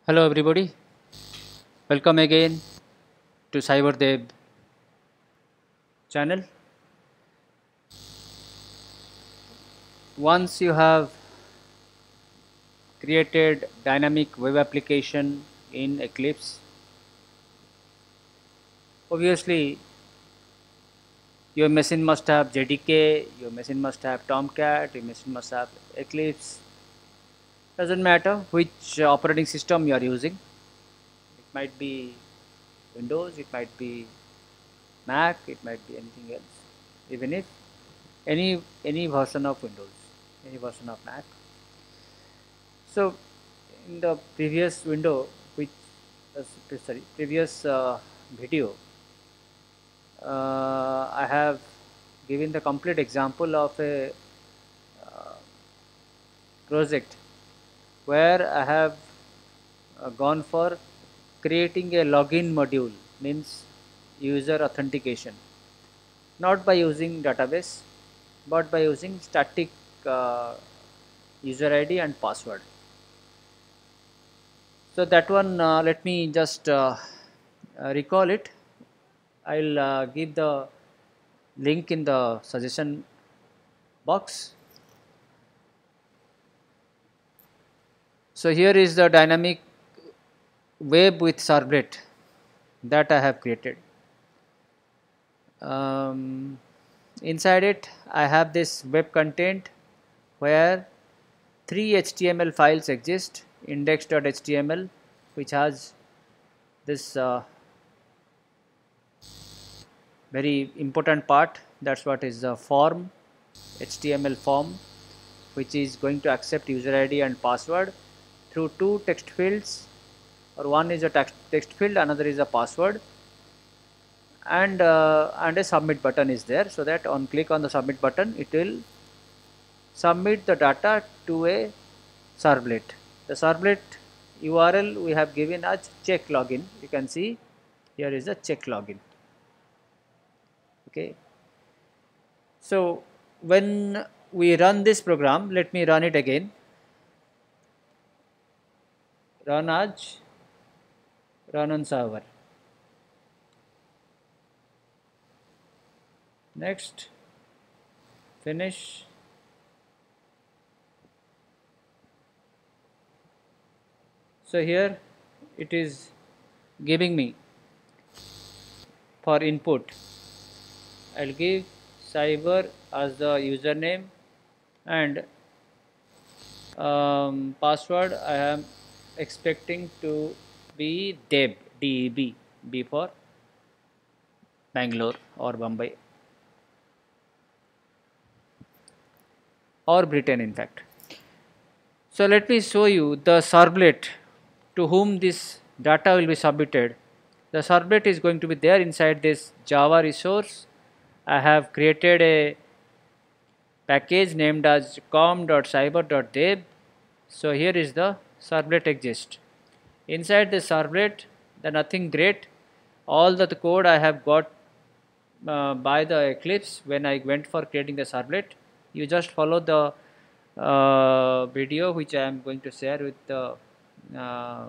Hello everybody, welcome again to CyberDev channel. Once you have created dynamic web application in Eclipse, obviously your machine must have JDK, your machine must have Tomcat, your machine must have Eclipse. Doesn't matter which operating system you are using. It might be Windows, it might be Mac, it might be anything else. Even if any version of Windows, any version of Mac. So in the previous window, which sorry, previous video, I have given the complete example of a uh, project where I have gone for creating a login module, means user authentication, not by using database but by using static uh, user ID and password. So that one, let me just recall it. I'll give the link in the suggestion box. So here is the dynamic web with servlet that I have created. Um, Inside it, I have this web content where three HTML files exist: index.html, which has this very important part. That's what is the form, HTML form, which is going to accept user ID and password through two text fields, or one is a text field, another is a password, and a submit button is there, so that on click on the submit button it will submit the data to a servlet. The servlet URL we have given as check login. You can see here is a check login. Okay, so when we run this program, let me run it again. Run as run on server. Next, finish. So here it is giving me for input. I'll give cyber as the username, and password I am expecting to be DEB, DEB, B for Bangalore or Bombay or Britain, in fact. So let me show you the servlet to whom this data will be submitted. The servlet is going to be there inside this Java resource. I have created a package named as com.cyber.deb. So here is the servlet exist. Inside the servlet, the nothing great. All the code I have got by the Eclipse when I went for creating the servlet. You just follow the video which I am going to share with the uh,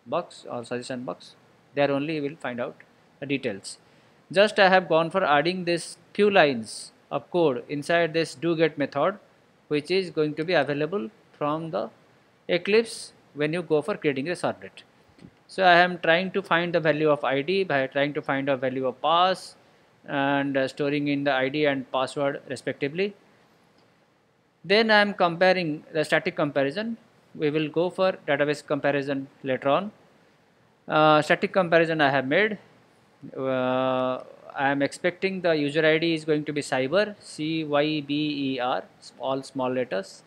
box or suggestion box. There only you will find out the details. Just I have gone for adding this few lines of code inside this do get method, which is going to be available from the Eclipse when you go for creating a servlet. So I am trying to find the value of ID by trying to find a value of pass and storing in the ID and password respectively. Then I am comparing the static comparison. We will go for database comparison later on. Static comparison I have made. I am expecting the user ID is going to be cyber, CYBER, all small letters,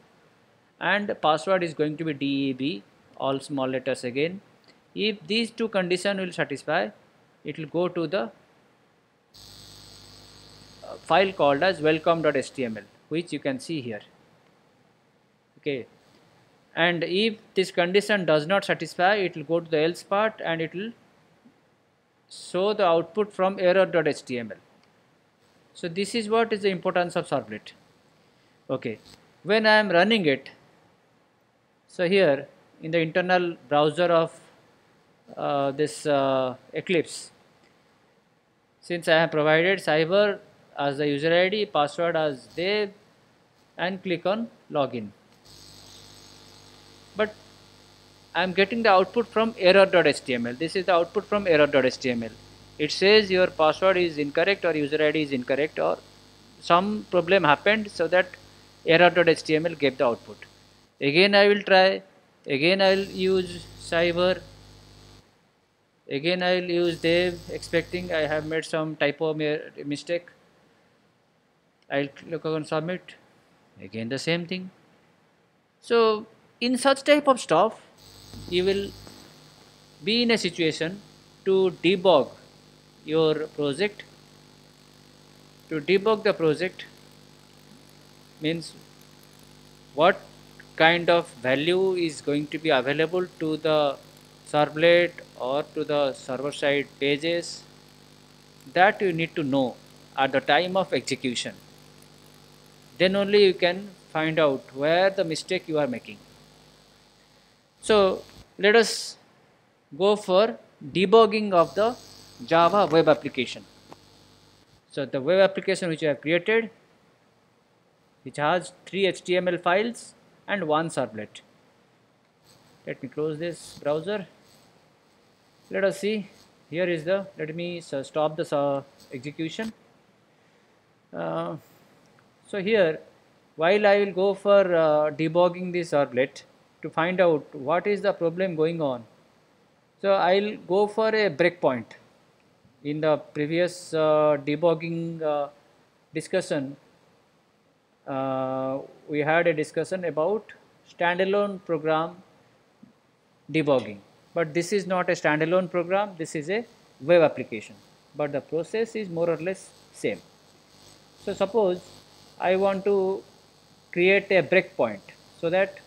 and password is going to be DEB, all small letters again. If these two conditions will satisfy, it will go to the file called as welcome.html, which you can see here. Okay, and if this condition does not satisfy, it will go to the else part and it will show the output from error.html. So this is what is the importance of servlet. Okay, when I am running it, so here in the internal browser of this Eclipse. Since I have provided cyber as the user ID, password as Dev, and click on login. But I am getting the output from error.html. This is the output from error.html. It says your password is incorrect or user ID is incorrect or some problem happened, so that error.html gave the output. Again I will try, again I will use cyber, again I will use Dev, expecting I have made some typo mistake. I will click on submit, again the same thing. So in such type of stuff, you will be in a situation to debug your project. To debug the project means what kind of value is going to be available to the servlet or to the server side pages, that you need to know at the time of execution. Then only you can find out where the mistake you are making. So let us go for debugging of the Java web application. So the web application which I have created, which has 3 HTML files and 1 servlet. Let me close this browser. Let us see. Here is the, let me stop the execution. So here, while I will go for debugging the servlet to find out what is the problem going on, so I will go for a breakpoint. In the previous debugging discussion, we had a discussion about standalone program debugging, but this is not a standalone program, this is a web application, but the process is more or less same. So suppose I want to create a breakpoint so that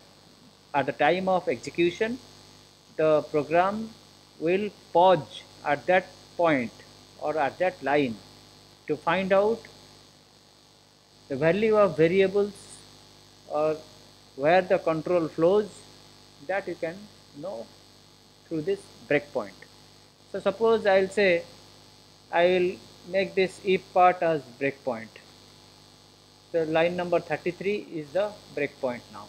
at the time of execution the program will pause at that point or at that line to find out the value of variables or where the control flows, that you can know through this breakpoint. So suppose I will say I will make this if part as breakpoint. So line number 33 is the breakpoint now,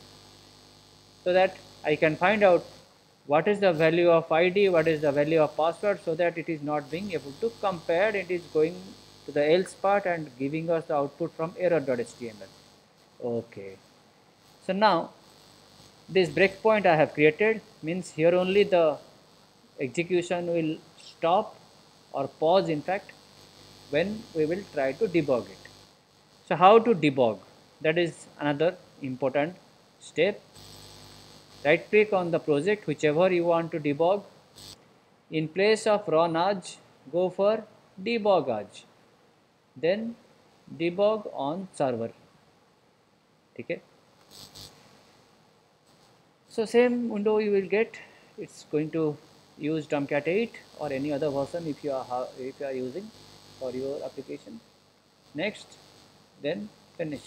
so that I can find out what is the value of ID, what is the value of password, so that it is not being able to compare, it is going to the else part and giving us the output from error.html. Okay. So now this breakpoint I have created means here only the execution will stop or pause, in fact, when we will try to debug it. So how to debug? That is another important step. Right click on the project whichever you want to debug. In place of run as, go for debug as. Then debug on server. Okay. So same window you will get. It's going to use Tomcat 8 or any other version if you are using for your application. Next, then finish.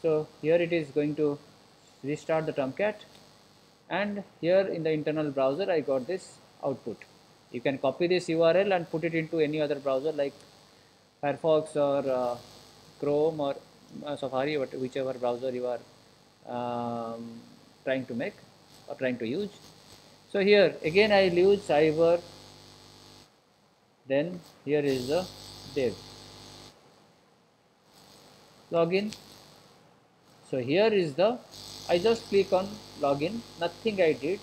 So here it is going to restart the Tomcat, and here in the internal browser I got this output. You can copy this URL and put it into any other browser like Firefox or Chrome or Safari, whichever browser you are trying to make or trying to use. So here again I will use cyber, then here is the Dev. Login. So here is the, I just click on login, nothing I did.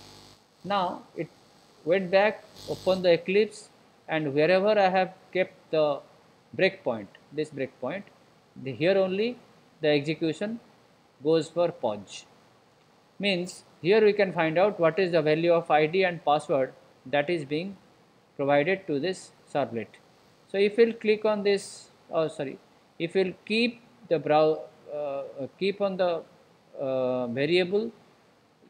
Now it went back, open the Eclipse, and wherever I have kept the breakpoint, this breakpoint, here only the execution goes for pause. Means here we can find out what is the value of ID and password that is being provided to this servlet. So if we'll click on this, if we'll keep the keep on the variable,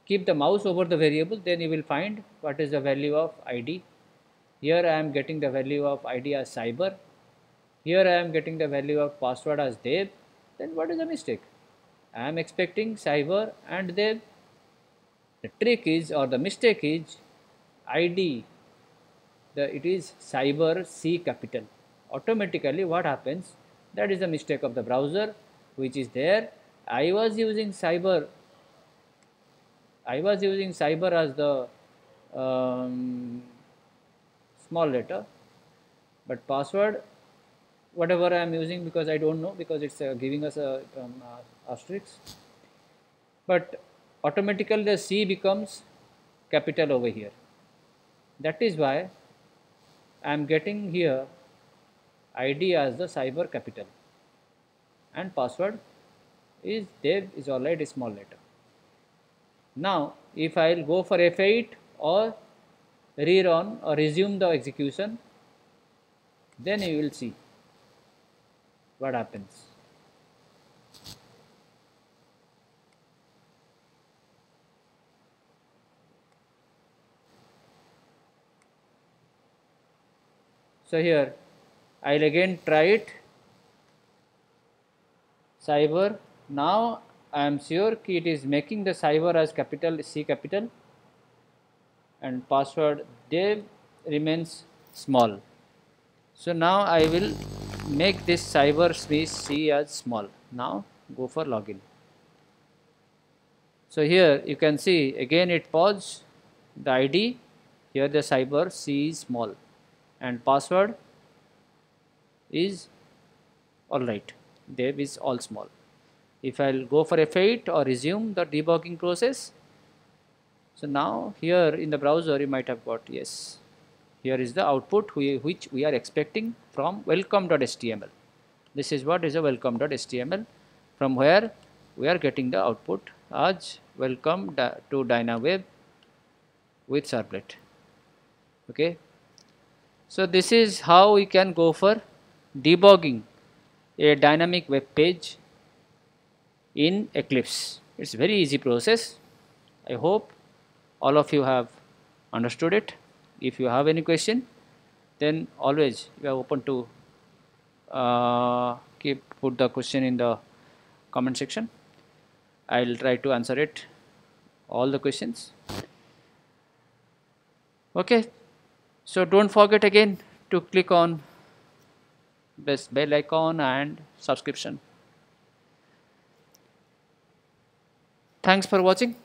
keep the mouse over the variable, then you will find what is the value of ID. Here I am getting the value of ID as cyber. Here I am getting the value of password as Dev. Then what is the mistake? I am expecting cyber, and then the trick is, or the mistake is, ID, it is cyber C capital. Automatically what happens, that is the mistake of the browser which is there. I was using cyber as the um, small letter, but password whatever I am using, because I don't know, because it's giving us a asterisk, but automatically the C becomes capital over here. That is why I am getting here ID as the cyber capital, and password is dev is already small letter. Now if I will go for F8 or rerun or resume the execution, then you will see what happens. So here I will again try it, cyber. Now I am sure it is making the cyber as capital C capital, and password dev remains small. So now I will make this cyber C as small. Now go for login. So here you can see again it paused the ID, here the cyber C is small, and password is alright, dev is all small. If I will go for F8 or resume the debugging process, so now here in the browser you might have got, yes, here is the output which we are expecting from welcome.html. This is what is a welcome.html, from where we are getting the output as welcome to DynaWeb with Servlet. Okay. So this is how we can go for debugging a dynamic web page in Eclipse. It's very easy process. I hope all of you have understood it. If you have any question, then always you are open to put the question in the comment section. I will try to answer it, all the questions. Okay, so don't forget again to click on this bell icon and subscription. Thanks for watching.